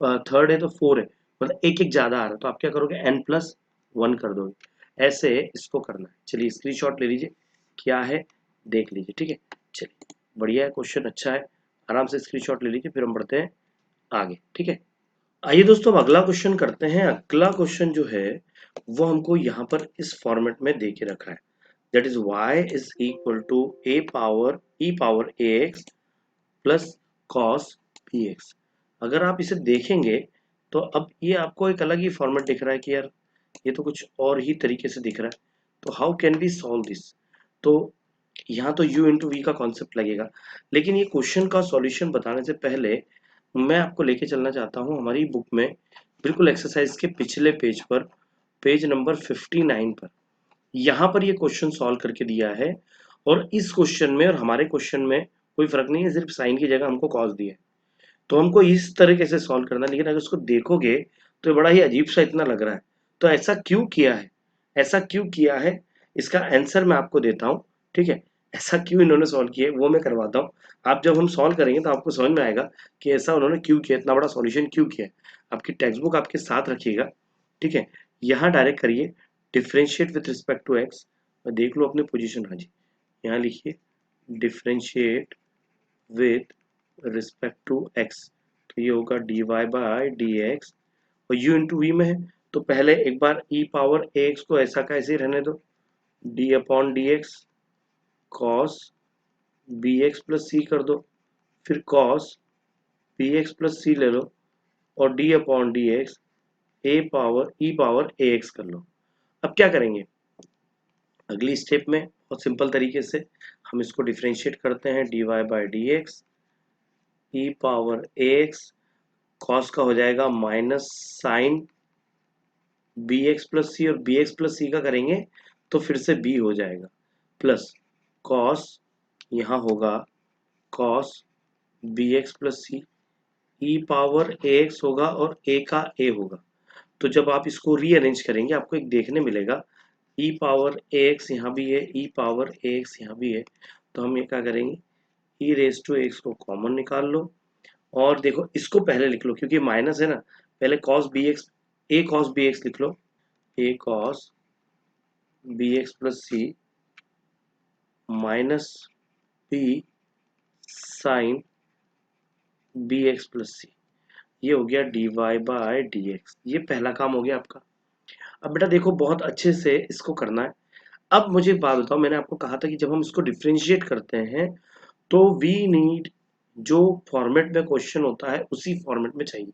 थर्ड है तो 4 है, मतलब एक एक ज्यादा आ रहा है, तो आप क्या करोगे n+1 कर दोगे, ऐसे इसको करना है। चलिए स्क्रीनशॉट ले लीजिए, क्या है देख लीजिए, ठीक है, चलिए बढ़िया है, क्वेश्चन अच्छा है, आराम से स्क्रीनशॉट ले लीजिए, फिर हम बढ़ते हैं आगे, ठीक है। आइए दोस्तों अब अगला क्वेश्चन करते हैं। अगला क्वेश्चन जो है वो हमको यहाँ पर इस फॉर्मेट में दे के रखा है, that is y is equal to e power ax plus cos bx। अगर आप इसे देखेंगे तो अब ये आपको एक अलग ही फॉर्मेट दिख रहा है कि यार ये तो कुछ और ही तरीके से दिख रहा है, तो how can we solve this. तो यहाँ तो u इंटू वी का कॉन्सेप्ट लगेगा, लेकिन ये क्वेश्चन का सॉल्यूशन बताने से पहले मैं आपको लेके चलना चाहता हूँ हमारी बुक में, बिल्कुल एक्सरसाइज के पिछले पेज पर, पेज नंबर 59 पर। यहाँ पर ये क्वेश्चन सॉल्व करके दिया है, और इस क्वेश्चन में और हमारे क्वेश्चन में कोई फर्क नहीं है, सिर्फ साइन की जगह हमको कॉस दिया है, तो हमको इस तरीके से सॉल्व करना है। लेकिन अगर उसको देखोगे तो बड़ा ही अजीब सा इतना लग रहा है, तो ऐसा क्यों किया है, ऐसा क्यों किया है, इसका आंसर मैं आपको देता हूँ, ठीक है, ऐसा क्यों इन्होंने सॉल्व किया है वो मैं करवाता हूँ। आप जब हम सॉल्व करेंगे तो आपको समझ में आएगा कि ऐसा उन्होंने क्यों किया, इतना बड़ा सॉल्यूशन क्यों किया है। आपकी टेक्स्ट बुक आपके साथ रखिएगा, ठीक है, यहाँ डायरेक्ट करिए differentiate with respect to X, और देख लो अपने पोजीशन। हाँ जी, यहाँ लिखिए differentiate with respect to X, तो ये होगा dy बाई डी एक्स, और u इंटू वी में है तो पहले एक बार e पावर ax को ऐसा का ऐसे ही रहने दो, d upon D X cos B X plus C कर दो, फिर cos B X plus C ले लो, और d upon D X e power ax कर लो। अब क्या करेंगे अगली स्टेप में, बहुत सिंपल तरीके से हम इसको डिफ्रेंशिएट करते हैं, dy by D X E power ax, cos का हो जाएगा minus sine B X plus C, और बी एक्स प्लस सी का करेंगे तो फिर से b हो जाएगा, प्लस कॉस, यहाँ होगा cos B X plus C, E power A x होगा और a का a होगा। तो जब आप इसको रीअरेंज करेंगे आपको एक देखने मिलेगा, ई पावर ए एक्स यहाँ भी है, ई पावर ए एक्स यहाँ भी है, तो हम ये क्या करेंगे, ई रेस टू एक्स को कॉमन निकाल लो, और देखो इसको पहले लिख लो क्योंकि माइनस है ना, पहले cos B X, A cos B X लिख लो, A cos B X plus C minus B sine B X plus C, ये हो गया D Y by D X. ये पहला काम हो गया आपका। अब बेटा देखो बहुत अच्छे से इसको करना है। अब मुझे एक बात बताओ, मैंने आपको कहा था कि जब हम इसको डिफ्रेंशिएट करते हैं तो वी नीड जो फॉर्मेट में क्वेश्चन होता है उसी फॉर्मेट में चाहिए।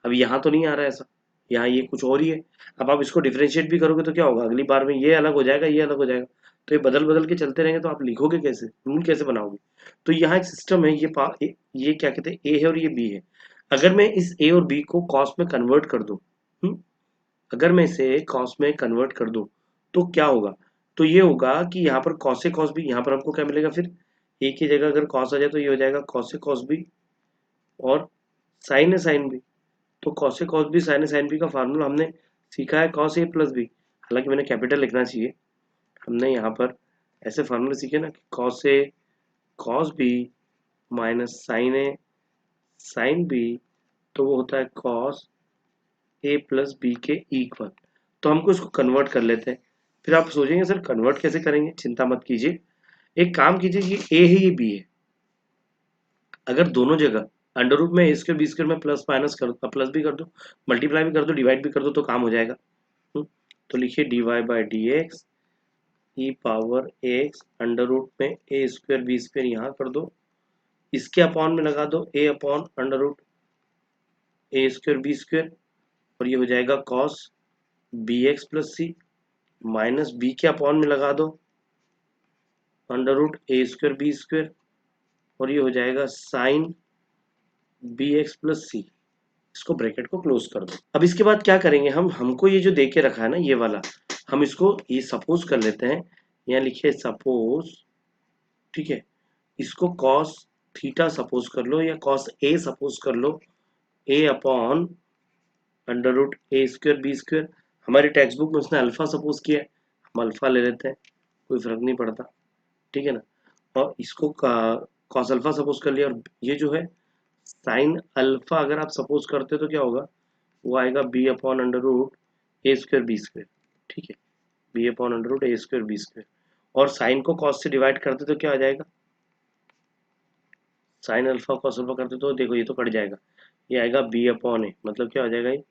अब यहाँ तो नहीं आ रहा है ऐसा, यहाँ ये कुछ और ही है। अब आप इसको डिफ्रेंशिएट भी करोगे तो क्या होगा, अगली बार में ये अलग हो जाएगा, ये अलग हो जाएगा। तो ये बदल बदल के चलते रहेंगे तो आप लिखोगे कैसे, रूल कैसे बनाओगे। तो यहाँ एक सिस्टम है, ये क्या कहते हैं, ए है और ये बी है। अगर मैं इस ए और बी को कॉस में कन्वर्ट कर दूं, अगर मैं इसे कॉस में कन्वर्ट कर दूं तो क्या होगा, तो ये होगा कि यहाँ पर कॉस से कॉस बी, यहाँ पर हमको क्या मिलेगा, फिर ए की जगह अगर कॉस आ जाए तो ये हो जाएगा कॉस से कॉस बी, और साइन है साइन बी। तो कॉस से कॉस बी साइन है साइन बी का फार्मूला हमने सीखा है कॉस ए प्लस बी, हालांकि मैंने कैपिटल लिखना चाहिए। हमने यहाँ पर ऐसे फार्मूले सीखे ना कि cos A cos B minus sine A sine B, तो वो होता है कॉस ए प्लस बी के इक्वल। तो हमको इसको कन्वर्ट कर लेते हैं। फिर आप सोचेंगे सर कन्वर्ट कैसे करेंगे, चिंता मत कीजिए। एक काम कीजिए, ये ए है ये बी है, अगर दोनों जगह अंडर रूट में ए स्क्वायर बी स्क्वायर में प्लस माइनस कर प्लस भी कर दो, मल्टीप्लाई भी कर दो, डिवाइड भी कर दो तो काम हो जाएगा। तो लिखिए D Y by D X E power X under root में ए स्क्वायर बी स्क्वायर यहाँ कर दो, इसके अपॉन में लगा दो ए upon under root A square B square, और ये हो जाएगा cos B X plus C minus B के अपॉन में लगा दो under root A square B square, और ये हो जाएगा साइन बी एक्स प्लस सी। इसको ब्रैकेट को क्लोज कर दो। अब इसके बाद क्या करेंगे हम, हमको ये जो दे के रखा है ना ये वाला, हम इसको ये सपोज कर लेते हैं, यहाँ लिखिए सपोज, ठीक है। इसको कॉस थीटा सपोज कर लो या कॉस ए सपोज कर लो, ए upon under root A square B square. हमारी टेक्स्ट बुक में उसने अल्फा सपोज किया है, हम अल्फा ले लेते हैं, कोई फर्क नहीं पड़ता, ठीक है ना। और इसको कॉस अल्फा सपोज कर लिया, और ये जो है साइन अल्फा अगर आप सपोज करते हो तो क्या होगा, वो आएगा B upon under root A square B square, ठीक है, B upon under root A square B square. और साइन को कॉस से डिवाइड करते तो क्या आ जाएगा, साइन अल्फा कॉस अल्फा करते तो देखो ये तो कट जाएगा, ये आएगा बी अपॉन ए, मतलब क्या हो जाएगा ये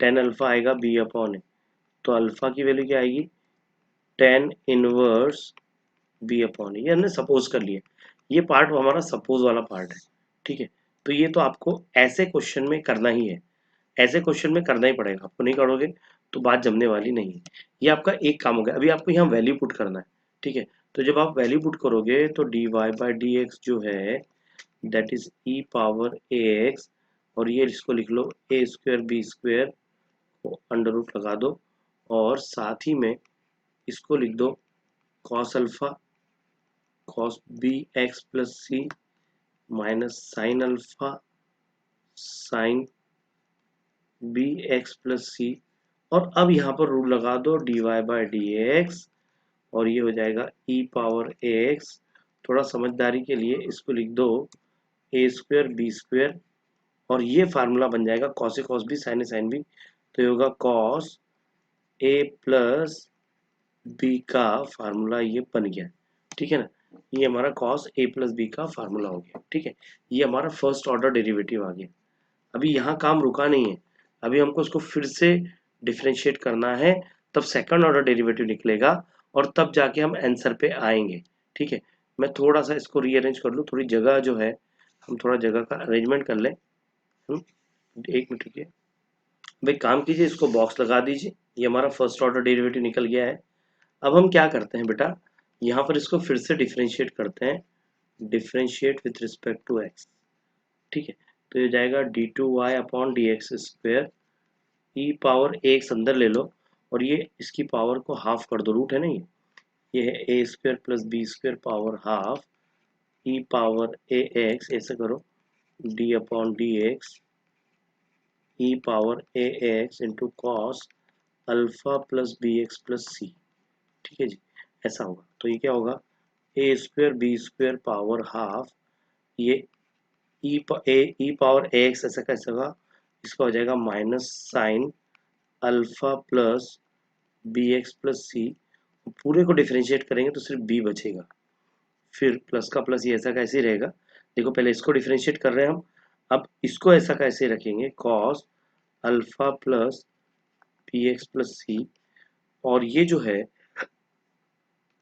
टेन अल्फा आएगा बी अपॉन ए। तो अल्फा की वैल्यू क्या आएगी, tan inverse B upon A, ये हमने सपोज कर लिया। ये पार्ट हमारा सपोज वाला पार्ट है, ठीक है। तो ये तो आपको ऐसे क्वेश्चन में करना ही है, ऐसे क्वेश्चन में करना ही पड़ेगा, आपको नहीं करोगे तो बात जमने वाली नहीं है। ये आपका एक काम हो गया। अभी आपको यहाँ वैल्यू पुट करना है, ठीक है। तो जब आप वैल्यू पुट करोगे तो D Y by D X जो है that is E power A X, और ये इसको लिख लो ए स्क्वायर बी स्क्वायर को अंडर रूट लगा दो, और साथ ही में इसको लिख दो cos alpha cos B X plus C minus sine alpha sine B X plus C. और अब यहाँ पर रूल लगा दो D Y by D X, और ये हो जाएगा ई पावर ए एक्स। थोड़ा समझदारी के लिए इसको लिख दो ए स्क्वायर बी स्क्वायर, और ये फार्मूला बन जाएगा cos A cos B sign A sine B, तो ये होगा कॉस ए प्लस बी का फार्मूला ये बन गया, ठीक है ना। ये हमारा कॉस ए प्लस बी का फार्मूला हो गया, ठीक है। ये हमारा फर्स्ट ऑर्डर डेरिवेटिव आ गया। अभी यहाँ काम रुका नहीं है, अभी हमको इसको फिर से डिफरेंशिएट करना है, तब सेकंड ऑर्डर डेरिवेटिव निकलेगा, और तब जाके हम आंसर पे आएंगे, ठीक है। मैं थोड़ा सा इसको रीअरेंज कर लूँ, थोड़ी जगह जो है हम थोड़ा जगह का अरेंजमेंट कर लें। एक मिनट रुकिए भाई, काम कीजिए, इसको बॉक्स लगा दीजिए। ये हमारा फर्स्ट ऑर्डर डेरिवेटिव निकल गया है। अब हम क्या करते हैं बेटा, यहाँ पर इसको फिर से डिफरेंशिएट करते हैं, differentiate with respect to X, ठीक है। तो ये जाएगा D two Y upon D X square, E power X अंदर ले लो, और ये इसकी पावर को हाफ कर दो, रूट है ना ये है A square plus B square power half E power A X, ऐसे करो D upon D X E power A X into cos alpha plus B X plus C, ठीक है जी, ऐसा होगा। तो ये क्या होगा, A square B square power half, ये ई पावर ए एक्स ऐसा कैसे होगा, इसका हो जाएगा minus sine alpha plus B X plus C, पूरे को डिफरेंशिएट करेंगे तो सिर्फ बी बचेगा, फिर प्लस का प्लस ये ऐसा कैसे रहेगा। देखो पहले इसको डिफरेंशिएट कर रहे हैं हम, अब इसको ऐसा कैसे रखेंगे, cos alpha plus P X plus C, और ये जो है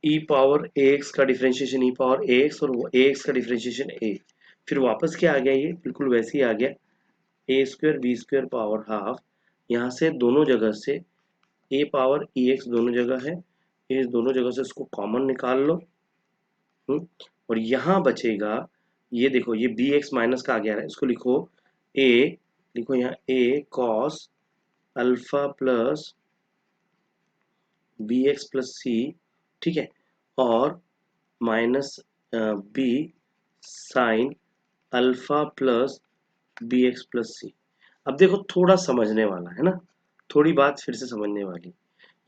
ई पावर ए एक्स का differentiation E power A X, और वो ए एक्स का डिफरेंशिएशन ए, फिर वापस क्या आ गया, ये बिल्कुल वैसे ही आ गया, A square B square power half, यहाँ से दोनों जगह से ए पावर ई एक्स दोनों जगह है, ये दोनों जगह से इसको कॉमन निकाल लो। और यहाँ बचेगा, ये देखो ये बी एक्स माइनस का आ गया है, इसको लिखो ए, लिखो यहाँ A cos alpha plus B X plus C, ठीक है, और minus B sine alpha plus B X plus C. अब देखो थोड़ा समझने वाला है ना, थोड़ी बात फिर से समझने वाली,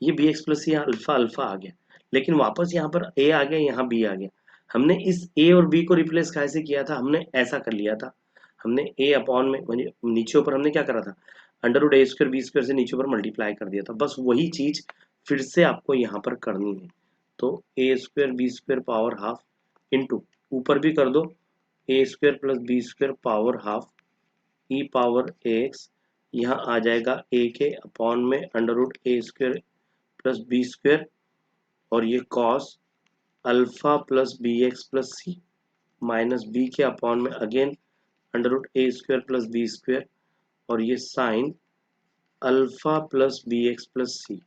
ये बी एक्स प्लस सी यहाँ अल्फा अल्फा आ गया, लेकिन वापस यहाँ पर ए आ गया, यहाँ बी आ गया। हमने इस ए और बी को रिप्लेस कैसे किया था, हमने ऐसा कर लिया था, हमने ए अपॉन में नीचे ऊपर हमने क्या करा था, under root A square B square से नीचे ऊपर मल्टीप्लाई कर दिया था, बस वही चीज फिर से आपको यहाँ पर करनी है। तो A square B square power half into, ऊपर भी कर दो A square plus B square power half E power X, यहाँ आ जाएगा ए के अपॉन में under root A square plus B square, और ये cos alpha plus B X plus C minus B के अपॉन में again under root A square plus B square, और ये sine alpha plus B X plus सी।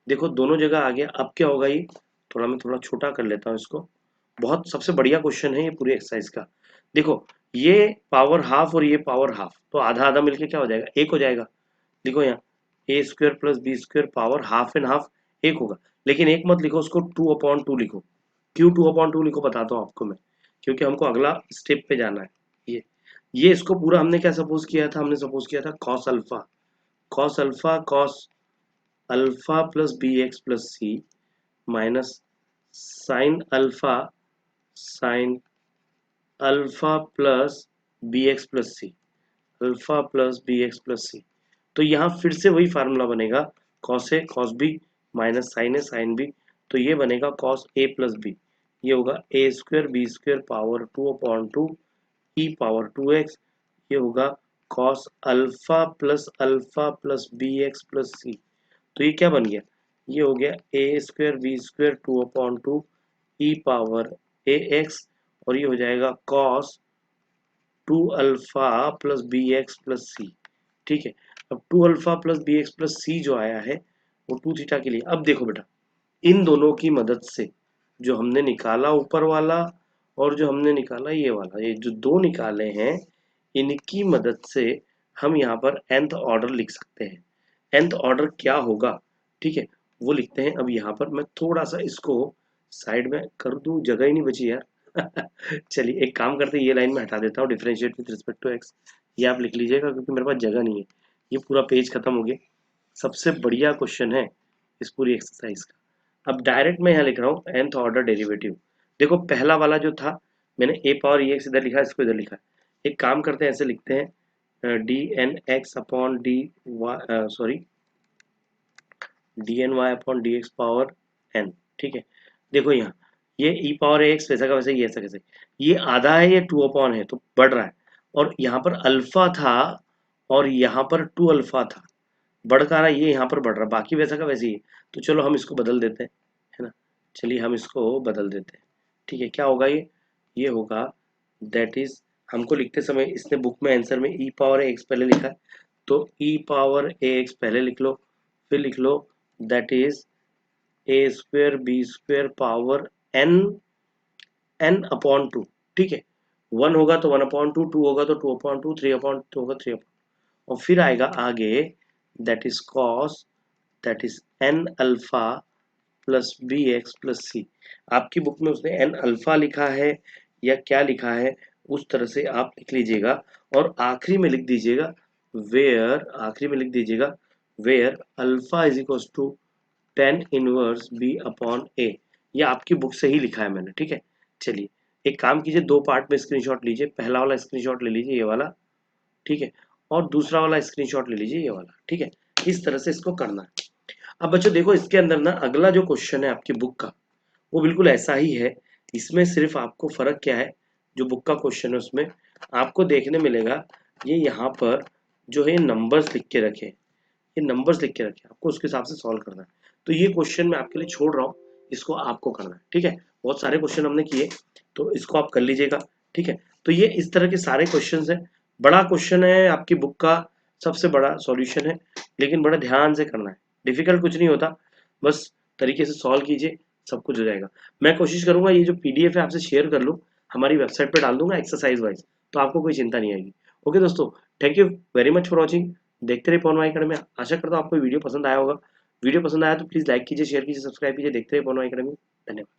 देखो दोनों जगह आ गया, अब क्या होगा, ये मैं थोड़ा छोटा कर लेता हूँ इसको, बहुत सबसे बढ़िया क्वेश्चन है ये पूरी एक्सरसाइज का। देखो ये पावर हाफ और ये पावर हाफ, तो आधा आधा मिलके क्या हो जाएगा, एक हो जाएगा। लिखो यहाँ A square plus B square power half and half एक होगा, लेकिन एक मत लिखो, उसको 2/2 लिखो। क्यों 2/2 लिखो बताता हूँ आपको मैं, क्योंकि हमको अगला स्टेप पे जाना है। ये इसको पूरा हमने क्या सपोज किया था, हमने सपोज किया था cos alpha, cos alpha cos alpha plus B X plus C minus sine alpha plus B X plus C, alpha plus B X plus C. तो यहाँ फिर से वही फार्मूला बनेगा, cos A cos B minus sine A sine B, तो ये बनेगा cos A plus B, ये होगा A square B square power 2/2 E power 2x, ये होगा cos alpha plus B X plus C. तो ये क्या बन गया, ये हो गया A square B square 2/2 E power A X, और ये हो जाएगा cos 2 alpha plus B X plus C. ठीक है, अब 2 alpha plus B X plus C जो आया है वो 2 थीटा के लिए। अब देखो बेटा, इन दोनों की मदद से जो हमने निकाला ऊपर वाला और जो हमने निकाला ये वाला, ये जो दो निकाले हैं, इनकी मदद से हम यहाँ पर nth ऑर्डर लिख सकते हैं। nth ऑर्डर क्या होगा, ठीक है, वो लिखते हैं। अब यहाँ पर मैं थोड़ा सा इसको साइड में कर दूं, जगह ही नहीं बची यार। चलिए एक काम करते हैं, ये लाइन में हटा देता हूँ, differentiate with respect to X, ये आप लिख लीजिएगा क्योंकि मेरे पास जगह नहीं है। ये पूरा पेज खत्म हो गया, सबसे बढ़िया क्वेश्चन है इस पूरी एक्सरसाइज का। अब डायरेक्ट मैं यहाँ लिख रहा हूँ nth ऑर्डर डेरिवेटिव। देखो पहला वाला जो था, मैंने ए पावर ई एक्स इधर लिखा है, इसको इधर लिखा है। एक काम करते हैं, ऐसे लिखते हैं D N X upon D Y, sorry D N Y upon D X power N. ठीक है, देखो यहाँ ये ई पावर एक्स वैसा का वैसे, ये ऐसा कैसे, ये आधा है, ये 2/, है तो बढ़ रहा है, और यहाँ पर अल्फा था और यहाँ पर 2 अल्फा था, बढ़ का रहा, ये यहाँ पर बढ़ रहा, बाकी वैसा का वैसे ही है। तो चलो हम इसको बदल देते हैं, है ना, चलिए हम इसको बदल देते हैं। ठीक है, क्या होगा ये होगा दैट इज, हमको लिखते समय इसने बुक में आंसर में ई पावर एक्स पहले लिखा है, तो ई पावर एक्स पहले लिख लो, फिर लिख लो that is A square B square power n/2। ठीक है, 1 होगा तो 1/2, 2 होगा तो 2/2, 3/2 होगा 3, और फिर आएगा आगे that is cos, that is n alpha plus B X plus C. आपकी बुक में उसने n अल्फा लिखा है या क्या लिखा है, उस तरह से आप लिख लीजिएगा, और आखिरी में लिख दीजिएगा where alpha is equal to tan inverse B upon A. ये आपकी बुक से ही लिखा है मैंने, ठीक है। चलिए एक काम कीजिए, दो पार्ट में स्क्रीनशॉट लीजिए, पहला वाला स्क्रीनशॉट ले लीजिए ये वाला, ठीक है, और दूसरा वाला स्क्रीनशॉट ले लीजिए ये वाला, ठीक है। इस तरह से इसको करना है। अब बच्चों देखो इसके अंदर ना अगला जो क्वेश्चन है आपकी बुक का वो बिल्कुल ऐसा ही है। इसमें सिर्फ आपको फर्क क्या है, जो बुक का क्वेश्चन है उसमें आपको देखने मिलेगा ये यहाँ पर जो है नंबर्स लिख के रखे, ये नंबर्स लिख के रखे, आपको उसके हिसाब से सॉल्व करना है। तो ये क्वेश्चन मैं आपके लिए छोड़ रहा हूँ, इसको आपको करना है, ठीक है। बहुत सारे क्वेश्चन हमने किए तो इसको आप कर लीजिएगा, ठीक है। तो ये इस तरह के सारे क्वेश्चन है। बड़ा क्वेश्चन है आपकी बुक का, सबसे बड़ा सॉल्यूशन है, लेकिन बड़ा ध्यान से करना है। डिफिकल्ट कुछ नहीं होता, बस तरीके से सॉल्व कीजिए, सब कुछ हो जाएगा। मैं कोशिश करूंगा ये जो पीडीएफ है आपसे शेयर कर लूँ, हमारी वेबसाइट पे डाल दूंगा एक्सरसाइज वाइज, तो आपको कोई चिंता नहीं आएगी। ओके दोस्तों, thank you very much for watching. देखते रहिए पवन अकेडमी। आशा करता हूँ आपको वीडियो पसंद आया होगा। वीडियो पसंद आया तो प्लीज लाइक कीजिए, शेयर कीजिए, सब्सक्राइब कीजिए। देखते रहिए पवन अकेडमी। धन्यवाद।